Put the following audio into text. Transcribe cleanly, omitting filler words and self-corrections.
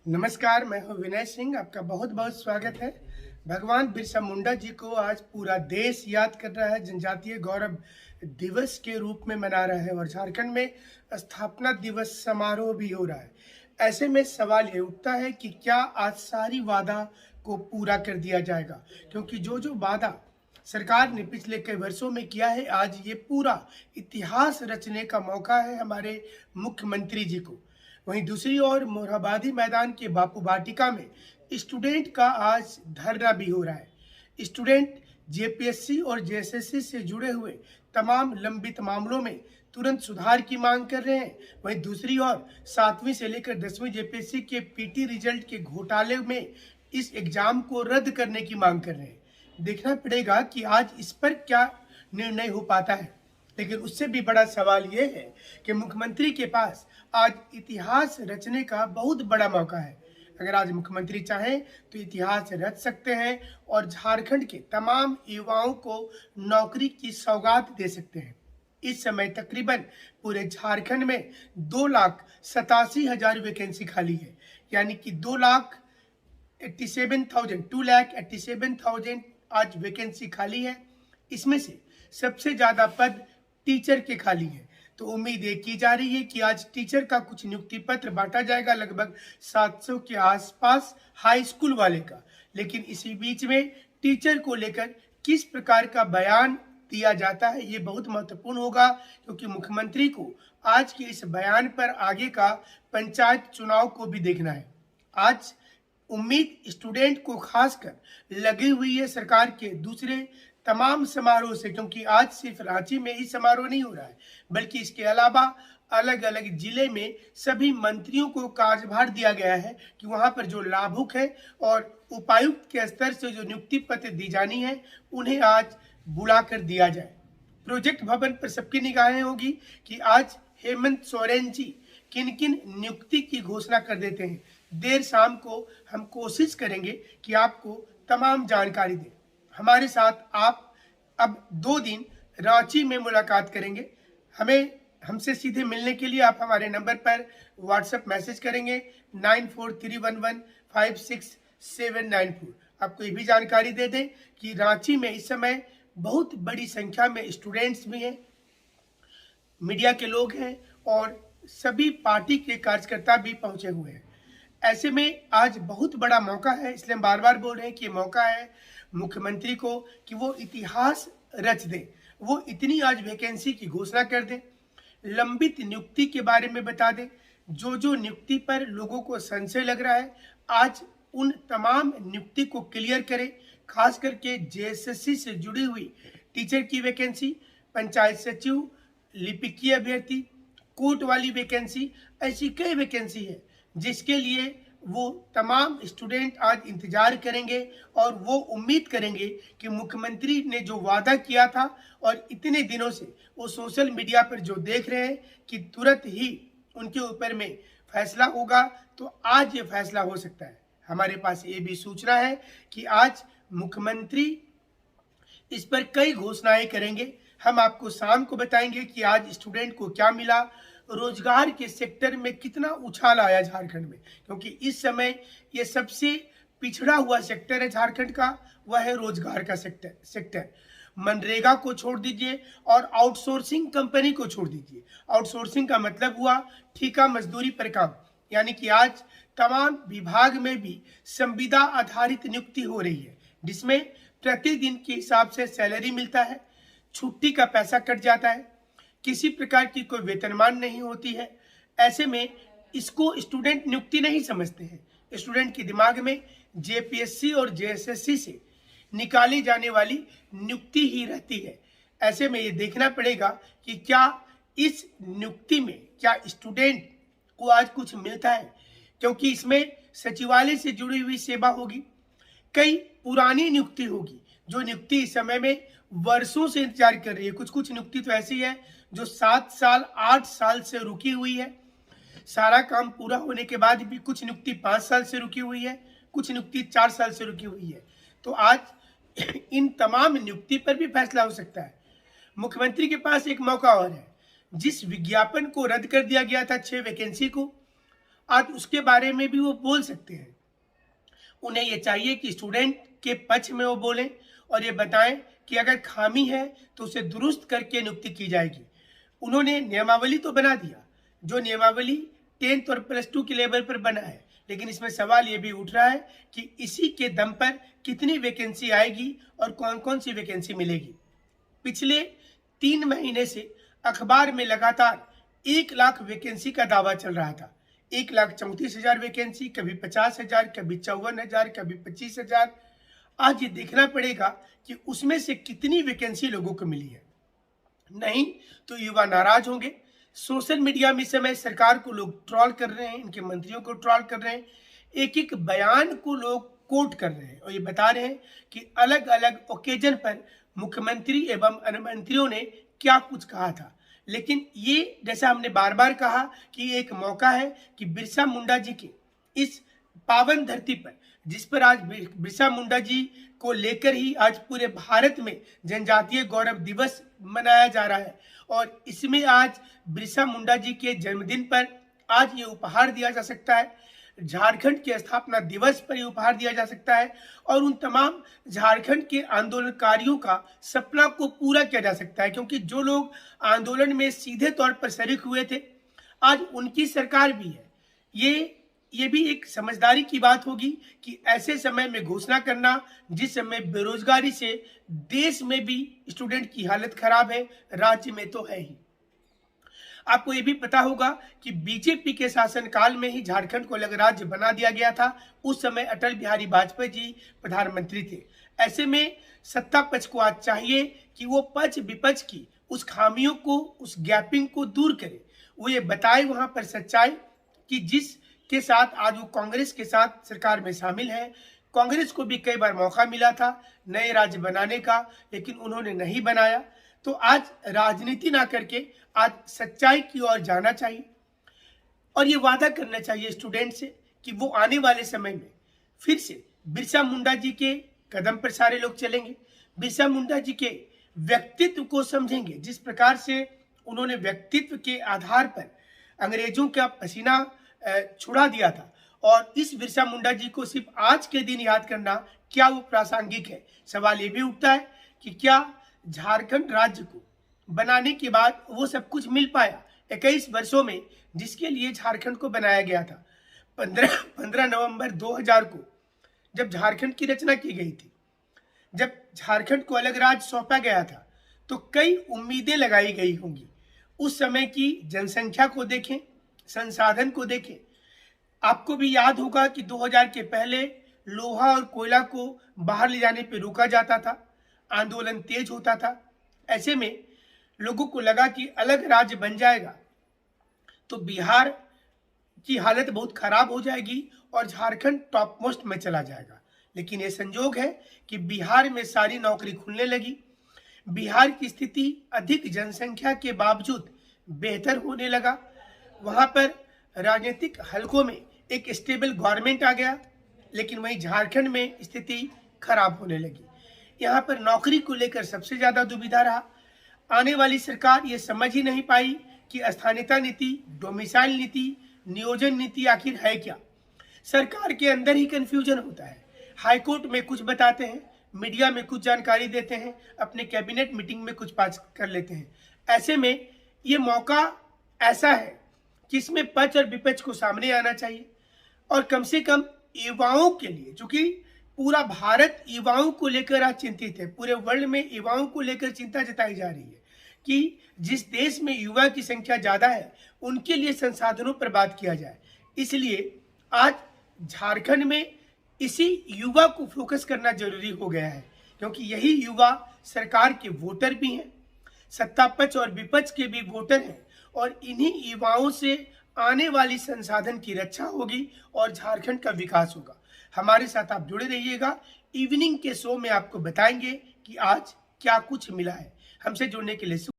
नमस्कार, मैं हूँ विनय सिंह। आपका बहुत बहुत स्वागत है। भगवान बिरसा मुंडा जी को आज पूरा देश याद कर रहा है, जनजातीय गौरव दिवस के रूप में मना रहा है और झारखंड में स्थापना दिवस समारोह भी हो रहा है। ऐसे में सवाल ये उठता है कि क्या आज सारी वादा को पूरा कर दिया जाएगा, क्योंकि जो जो वादा सरकार ने पिछले कई वर्षों में किया है, आज ये पूरा इतिहास रचने का मौका है हमारे मुख्यमंत्री जी को। वहीं दूसरी ओर मोरहाबादी मैदान के बापू वाटिका में स्टूडेंट का आज धरना भी हो रहा है। स्टूडेंट जेपीएससी और जेएसएससी से जुड़े हुए तमाम लंबित मामलों में तुरंत सुधार की मांग कर रहे हैं। वहीं दूसरी ओर 7वीं से लेकर 10वीं जेपीएससी के पीटी रिजल्ट के घोटाले में इस एग्जाम को रद्द करने की मांग कर रहे हैं। देखना पड़ेगा कि आज इस पर क्या निर्णय हो पाता है। लेकिन उससे भी बड़ा सवाल यह है कि मुख्यमंत्री के पास आज इतिहास रचने का बहुत बड़ा मौका है। अगर आज मुख्यमंत्री चाहें तो इतिहास रच सकते हैं और झारखंड के तमाम युवाओं को नौकरी की सौगात दे सकते हैं। इस समय तकरीबन पूरे झारखंड में 2,87,000 वैकेंसी खाली है, यानी कि 2,87,000 आज वैकेंसी खाली है। इसमें से सबसे ज्यादा पद टीचर के खाली है। तो उम्मीद ये की जा रही है कि आज टीचर का कुछ नियुक्ति पत्र बांटा जाएगा, लगभग 700 के आसपास हाई स्कूल वाले का। लेकिन इसी बीच में टीचर को लेकर किस प्रकार का बयान दिया जाता है, ये बहुत महत्वपूर्ण होगा, क्योंकि मुख्यमंत्री को आज के इस बयान पर आगे का पंचायत चुनाव को भी देखना है। आज उम्मीद स्टूडेंट को खासकर लगी हुई है सरकार के दूसरे तमाम समारोह से, क्योंकि आज सिर्फ रांची में ही समारोह नहीं हो रहा है, बल्कि इसके अलावा अलग अलग जिले में सभी मंत्रियों को कार्यभार दिया गया है कि वहां पर जो लाभुक है और उपायुक्त के स्तर से जो नियुक्ति पत्र दी जानी है, उन्हें आज बुला कर दिया जाए। प्रोजेक्ट भवन पर सबकी निगाहें होगी कि आज हेमंत सोरेन जी किन किन नियुक्ति की घोषणा कर देते हैं। देर शाम को हम कोशिश करेंगे कि आपको तमाम जानकारी दें। हमारे साथ आप अब 2 दिन रांची में मुलाकात करेंगे। हमसे सीधे मिलने के लिए आप हमारे नंबर पर व्हाट्सएप मैसेज करेंगे 9431156794। आपको ये भी जानकारी दे दें कि रांची में इस समय बहुत बड़ी संख्या में स्टूडेंट्स भी हैं, मीडिया के लोग हैं और सभी पार्टी के कार्यकर्ता भी पहुंचे हुए हैं। ऐसे में आज बहुत बड़ा मौका है, इसलिए हम बार बार बोल रहे हैं कि मौका है मुख्यमंत्री को कि वो इतिहास रच दें। वो इतनी आज वैकेंसी की घोषणा कर दें, लंबित नियुक्ति के बारे में बता दें, जो जो नियुक्ति पर लोगों को संशय लग रहा है, आज उन तमाम नियुक्ति को क्लियर करें। खास करके जेएसएससी से जुड़ी हुई टीचर की वैकेंसी, पंचायत सचिव, लिपिकीय अभ्यर्थी, कोर्ट वाली वैकेंसी, ऐसी कई वैकेंसी है जिसके लिए वो तमाम स्टूडेंट आज इंतजार करेंगे और वो उम्मीद करेंगे कि मुख्यमंत्री ने जो वादा किया था और इतने दिनों से वो सोशल मीडिया पर जो देख रहे हैं कि तुरंत ही उनके ऊपर में फैसला होगा, तो आज ये फैसला हो सकता है। हमारे पास ये भी सूचना है कि आज मुख्यमंत्री इस पर कई घोषणाएं करेंगे। हम आपको शाम को बताएंगे कि आज स्टूडेंट को क्या मिला, रोजगार के सेक्टर में कितना उछाल आया झारखंड में, क्योंकि इस समय ये सबसे पिछड़ा हुआ सेक्टर है झारखंड का, वह है रोजगार का सेक्टर। मनरेगा को छोड़ दीजिए और आउटसोर्सिंग कंपनी को छोड़ दीजिए। आउटसोर्सिंग का मतलब हुआ ठेका मजदूरी पर काम, यानी कि आज तमाम विभाग में भी संविदा आधारित नियुक्ति हो रही है, जिसमें प्रतिदिन के हिसाब से सैलरी मिलता है, छुट्टी का पैसा कट जाता है, किसी प्रकार की कोई वेतनमान नहीं होती है। ऐसे में इसको स्टूडेंट नियुक्ति नहीं समझते हैं। स्टूडेंट के दिमाग में जेपीएससी और जेएसएससी से निकाली जाने वाली नियुक्ति ही रहती है। ऐसे में ये देखना पड़ेगा कि क्या इस नियुक्ति में क्या स्टूडेंट को आज कुछ मिलता है, क्योंकि इसमें सचिवालय से जुड़ी हुई सेवा होगी, कई पुरानी नियुक्ति होगी, जो नियुक्ति इस समय में वर्षों से इंतजार कर रही है। कुछ कुछ नियुक्ति तो ऐसी है जो 7 साल 8 साल से रुकी हुई है। सारा काम पूरा होने के बाद भी कुछ नियुक्ति 5 साल से रुकी हुई है, कुछ नियुक्ति 4 साल से रुकी हुई है। तो आज इन तमाम नियुक्ति पर भी फैसला हो सकता है। मुख्यमंत्री के पास एक मौका और है। जिस विज्ञापन को रद्द कर दिया गया था 6 वैकेंसी को, आज उसके बारे में भी वो बोल सकते हैं। उन्हें ये चाहिए कि स्टूडेंट के पक्ष में वो बोलें और ये बताएं कि अगर खामी है तो उसे दुरुस्त करके नियुक्ति की जाएगी। उन्होंने नियमावली तो बना दिया, जो नियमावली 10th और +2 के लेवल पर बना है, लेकिन इसमें सवाल ये भी उठ रहा है कि इसी के दम पर कितनी वैकेंसी आएगी और कौन कौन सी वैकेंसी मिलेगी। पिछले 3 महीने से अखबार में लगातार 1 लाख वैकेंसी का दावा चल रहा था। 1,34,000 वैकेंसी, कभी 50,000, कभी 54,000, कभी 25,000। आज ये देखना पड़ेगा कि उसमें से कितनी वैकेंसी लोगों को मिली है। नहीं तो युवा नाराज होंगे। सोशल मीडिया में इस समय सरकार को लोग ट्रोल कर रहे हैं, इनके मंत्रियों को ट्रोल कर रहे हैं, एक एक बयान को लोग कोट कर रहे हैं और ये बता रहे हैं कि अलग अलग ओकेजन पर मुख्यमंत्री एवं अन्य ने क्या कुछ कहा था। लेकिन ये जैसा हमने बार बार कहा कि ये एक मौका है कि बिरसा मुंडा जी के इस पावन धरती पर, जिस पर आज बिरसा मुंडा जी को लेकर ही आज पूरे भारत में जनजातीय गौरव दिवस मनाया जा रहा है और इसमें आज बिरसा मुंडा जी के जन्मदिन पर आज ये उपहार दिया जा सकता है, झारखंड के स्थापना दिवस पर ये उपहार दिया जा सकता है और उन तमाम झारखंड के आंदोलनकारियों का सपना को पूरा किया जा सकता है, क्योंकि जो लोग आंदोलन में सीधे तौर पर शरीक हुए थे आज उनकी सरकार भी है। ये भी एक समझदारी की बात होगी कि ऐसे समय में घोषणा करना जिस समय बेरोजगारी से देश में भी स्टूडेंट की हालत खराब है, राज्य में तो है ही। आपको ये भी पता होगा कि बीजेपी के शासनकाल में ही झारखंड को अलग राज्य बना दिया गया था। उस समय अटल बिहारी वाजपेयी जी प्रधानमंत्री थे। ऐसे में सत्ता पक्ष को आज चाहिए कि वो पक्ष विपक्ष की उस खामियों को, उस गैपिंग को दूर करे। वो ये बताए वहां पर सच्चाई कि जिस के साथ आज वो कांग्रेस के साथ सरकार में शामिल है। कांग्रेस को भी कई बार मौका मिला था नए राज्य बनाने का, लेकिन उन्होंने नहीं बनाया। तो आज राजनीति ना करके आज सच्चाई की ओर जाना चाहिए और ये वादा करना चाहिए स्टूडेंट से कि वो आने वाले समय में फिर से बिरसा मुंडा जी के कदम पर सारे लोग चलेंगे, बिरसा मुंडा जी के व्यक्तित्व को समझेंगे। जिस प्रकार से उन्होंने व्यक्तित्व के आधार पर अंग्रेजों का पसीना छुड़ा दिया था और इस बिरसा मुंडा जी को सिर्फ आज के दिन याद करना क्या वो प्रासंगिक है। सवाल ये भी उठता है कि क्या झारखंड राज्य को बनाने के बाद वो सब कुछ मिल पाया 21 वर्षों में जिसके लिए झारखंड को बनाया गया था। 15 नवंबर 2000 को जब झारखंड की रचना की गई थी, जब झारखंड को अलग राज्य सौंपा गया था, तो कई उम्मीदें लगाई गई होंगी। उस समय की जनसंख्या को देखें, संसाधन को देखें। आपको भी याद होगा कि 2000 के पहले लोहा और कोयला को बाहर ले जाने पर रोका जाता था, आंदोलन तेज होता था। ऐसे में लोगों को लगा कि अलग राज्य बन जाएगा तो बिहार की हालत बहुत खराब हो जाएगी और झारखंड टॉप मोस्ट में चला जाएगा। लेकिन ये संजोग है कि बिहार में सारी नौकरी खुलने लगी। बिहार की स्थिति अधिक जनसंख्या के बावजूद बेहतर होने लगा। वहां पर राजनीतिक हलकों में एक स्टेबल गवर्नमेंट आ गया, लेकिन वहीं झारखंड में स्थिति खराब होने लगी। यहाँ पर नौकरी को लेकर सबसे ज्यादा दुविधा रहा। आने वाली सरकार ये समझ ही नहीं पाई कि स्थानीयता नीति, डोमिसाइल नीति, नियोजन नीति आखिर है क्या। सरकार के अंदर ही कंफ्यूजन होता है। हाईकोर्ट में कुछ बताते हैं, मीडिया में कुछ जानकारी देते हैं, अपने कैबिनेट मीटिंग में कुछ पास कर लेते हैं। ऐसे में ये मौका ऐसा है कि इसमें पक्ष और विपक्ष को सामने आना चाहिए और कम से कम युवाओं के लिए, चूंकि पूरा भारत युवाओं को लेकर आज चिंतित है, पूरे वर्ल्ड में युवाओं को लेकर चिंता जताई जा रही है कि जिस देश में युवा की संख्या ज्यादा है उनके लिए संसाधनों पर बात किया जाए। इसलिए आज झारखंड में इसी युवा को फोकस करना जरूरी हो गया है, क्योंकि यही युवा सरकार के वोटर भी हैं, सत्ता पक्ष और विपक्ष के भी वोटर हैं और इन्हीं युवाओं से आने वाली संसाधन की रक्षा होगी और झारखंड का विकास होगा। हमारे साथ आप जुड़े रहिएगा। इवनिंग के शो में आपको बताएंगे कि आज क्या कुछ मिला है। हमसे जुड़ने के लिए